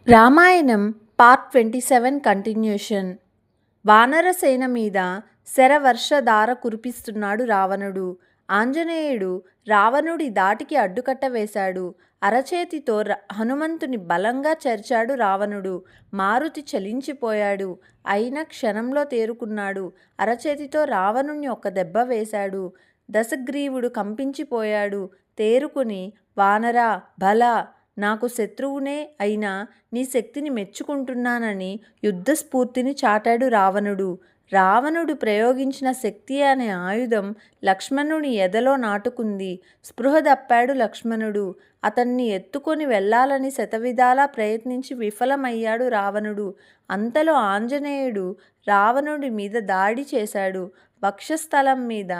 Ramayanam part 27 continuation. వానరసేన మీద శరవర్షధార కురిపిస్తున్నాడు రావణుడు. ఆంజనేయుడు రావణుడి దాటికి అడ్డుకట్ట వేశాడు. అరచేతితో హనుమంతుని బలంగా చరిచాడు రావణుడు. మారుతి చలించిపోయాడు. అయినా క్షణంలో తేరుకున్నాడు. అరచేతితో రావణుణ్ణి ఒక దెబ్బ వేశాడు. దశగ్రీవుడు కంపించిపోయాడు. తేరుకుని, వానరా బలా, నాకు శత్రువునే అయినా నీ శక్తిని మెచ్చుకుంటున్నానని యుద్ధస్ఫూర్తిని చాటాడు రావణుడు. రావణుడు ప్రయోగించిన శక్తి అనే ఆయుధం లక్ష్మణుని ఎదలో నాటుకుంది. స్పృహ తప్పాడు లక్ష్మణుడు. అతన్ని ఎత్తుకొని వెళ్ళాలని శతవిధాలా ప్రయత్నించి విఫలమయ్యాడు రావణుడు. అంతలో ఆంజనేయుడు రావణుడి మీద దాడి చేశాడు. వక్షస్థలం మీద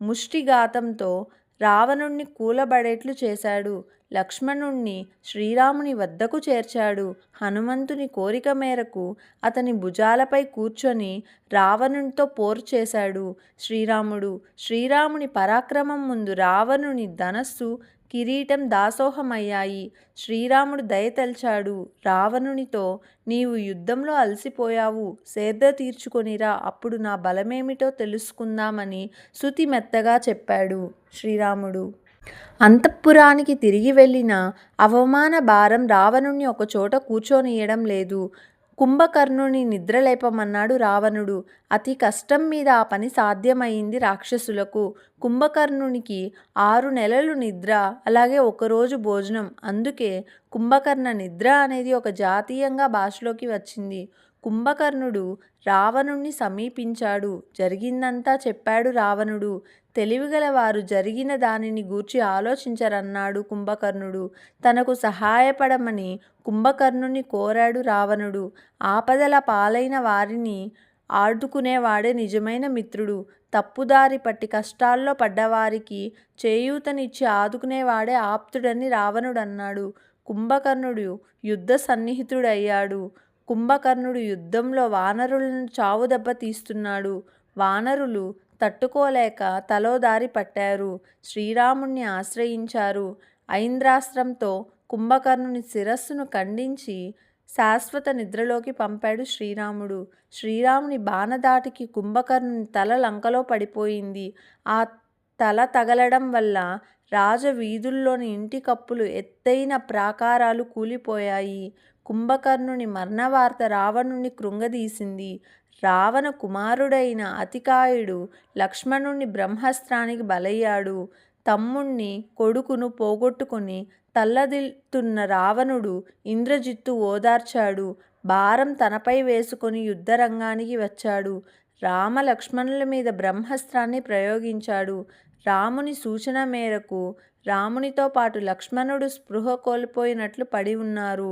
ముష్టిఘాతంతో రావణుణ్ణి కూలబడేట్లు చేశాడు. లక్ష్మణుణ్ణి శ్రీరాముని వద్దకు చేర్చాడు. హనుమంతుని కోరిక మేరకు అతని భుజాలపై కూర్చొని రావణునితో పోరు చేశాడు శ్రీరాముడు. శ్రీరాముని పరాక్రమం ముందు రావణుని ధనస్సు, కిరీటం దాసోహమయ్యాయి. శ్రీరాముడు దయతల్చాడు. రావణునితో, నీవు యుద్ధంలో అలసిపోయావు, సేద తీర్చుకొనిరా, అప్పుడు నా బలమేమిటో తెలుసుకుందామని శృతి మెత్తగా చెప్పాడు శ్రీరాముడు. అంతఃపురానికి తిరిగి వెళ్ళిన అవమాన భారం రావణుణ్ణి ఒకచోట కూర్చోనియడం లేదు. కుంభకర్ణుని నిద్రలేపమన్నాడు రావణుడు. అతి కష్టం మీద ఆ పని సాధ్యమైంది రాక్షసులకు. కుంభకర్ణునికి 6 నెలలు నిద్ర, అలాగే ఒకరోజు భోజనం. అందుకే కుంభకర్ణ నిద్ర అనేది ఒక జాతీయంగా భాషలోకి వచ్చింది. కుంభకర్ణుడు రావణుణ్ణి సమీపించాడు. జరిగిందంతా చెప్పాడు రావణుడు. తెలివిగల వారు జరిగిన దానిని గూర్చి ఆలోచించరన్నాడు కుంభకర్ణుడు. తనకు సహాయపడమని కుంభకర్ణుని కోరాడు రావణుడు. ఆపదల పాలైన వారిని ఆదుకునేవాడే నిజమైన మిత్రుడు. తప్పుదారి పట్టి కష్టాల్లో పడ్డవారికి చేయూతనిచ్చి ఆదుకునేవాడే ఆప్తుడని రావణుడు అన్నాడు. కుంభకర్ణుడు యుద్ధ సన్నిహితుడయ్యాడు. కుంభకర్ణుడు యుద్ధంలో వానరులను చావుదెబ్బ తీస్తున్నాడు. వానరులు తట్టుకోలేక తలోదారి పట్టారు. శ్రీరాముణ్ణి ఆశ్రయించారు. ఐంద్రాస్త్రంతో కుంభకర్ణుని శిరస్సును ఖండించి శాశ్వత నిద్రలోకి పంపాడు శ్రీరాముడు. శ్రీరాముని బాణదాటికి కుంభకర్ణుని తల లంకలో పడిపోయింది. ఆ తల తగలడం వల్ల రాజవీధుల్లోని ఇంటి కప్పులు, ఎత్తైన ప్రాకారాలు కూలిపోయాయి. కుంభకర్ణుని మరణవార్త రావణుణ్ణి కృంగదీసింది. రావణ కుమారుడైన అతికాయుడు లక్ష్మణుణ్ణి బ్రహ్మాస్త్రానికి బలయ్యాడు. తమ్ముణ్ణి, కొడుకును పోగొట్టుకుని తల్లదిల్తున్న రావణుడు ఇంద్రజిత్తు ఓదార్చాడు. భారం తనపై వేసుకొని యుద్ధరంగానికి వచ్చాడు. రామ లక్ష్మణుల మీద బ్రహ్మాస్త్రాన్ని ప్రయోగించాడు. రాముని సూచన మేరకు రామునితో పాటు లక్ష్మణుడు స్పృహ కోల్పోయినట్లు పడి ఉన్నారు.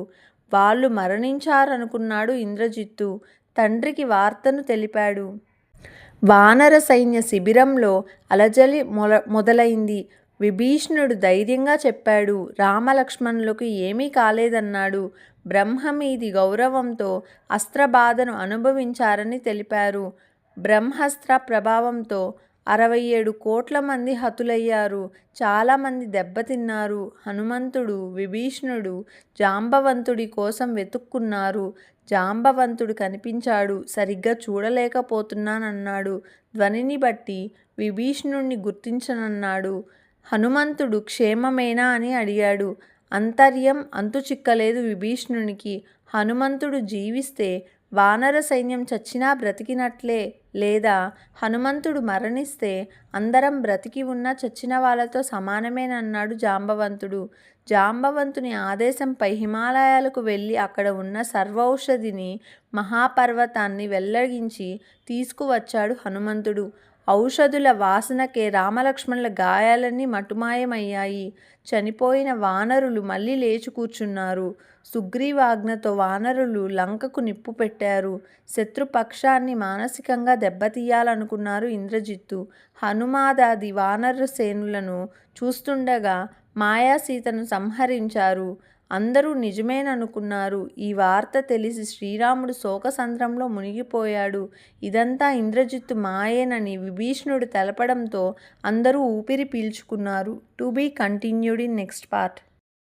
వాళ్ళు మరణించారనుకున్నాడు ఇంద్రజిత్తు. తండ్రికి వార్తను తెలిపాడు. వానర సైన్య శిబిరంలో అలజలి మొదలైంది. విభీషణుడు ధైర్యంగా చెప్పాడు, రామలక్ష్మణులకు ఏమీ కాలేదన్నాడు. బ్రహ్మ మీది గౌరవంతో అస్త్రబాధను అనుభవించారని తెలిపారు. బ్రహ్మాస్త్ర ప్రభావంతో 67 కోట్ల మంది హతులయ్యారు. చాలామంది దెబ్బతిన్నారు. హనుమంతుడు, విభీషణుడు జాంబవంతుడి కోసం వెతుక్కున్నారు. జాంబవంతుడు కనిపించాడు. సరిగ్గా చూడలేకపోతున్నానన్నాడు. ధ్వనిని బట్టి విభీషణుణ్ణి గుర్తించనన్నాడు. హనుమంతుడు క్షేమమేనా అని అడిగాడు. అంతర్యం అంతు చిక్కలేదు విభీషణునికి. హనుమంతుడు జీవిస్తే వానర సైన్యం చచ్చినా బ్రతికినట్లే, లేదా హనుమంతుడు మరణిస్తే అందరం బ్రతికి ఉన్న చచ్చిన వాళ్ళతో సమానమేనన్నాడు జాంబవంతుడు. జాంబవంతుని ఆదేశంపై హిమాలయాలకు వెళ్ళి అక్కడ ఉన్న సర్వౌషధిని, మహాపర్వతాన్ని వెల్లగించి తీసుకువచ్చాడు హనుమంతుడు. ఔషధుల వాసనకే రామలక్ష్మణుల గాయాలన్నీ మటుమాయమయ్యాయి. చనిపోయిన వానరులు మళ్ళీ లేచి కూర్చున్నారు. సుగ్రీవాజ్ఞతో వానరులు లంకకు నిప్పు పెట్టారు. శత్రుపక్షాన్ని మానసికంగా దెబ్బతీయాలనుకున్నారు ఇంద్రజిత్తు. హనుమాదాది వానర సేనులను చూస్తుండగా మాయాసీతను సంహరించారు. అందరూ నిజమేననుకున్నారు. ఈ వార్త తెలిసి శ్రీరాముడు శోకసంద్రంలో మునిగిపోయాడు. ఇదంతా ఇంద్రజిత్తు మాయేనని విభీషణుడు తెలపడంతో అందరూ ఊపిరి పీల్చుకున్నారు. To be continued in next part.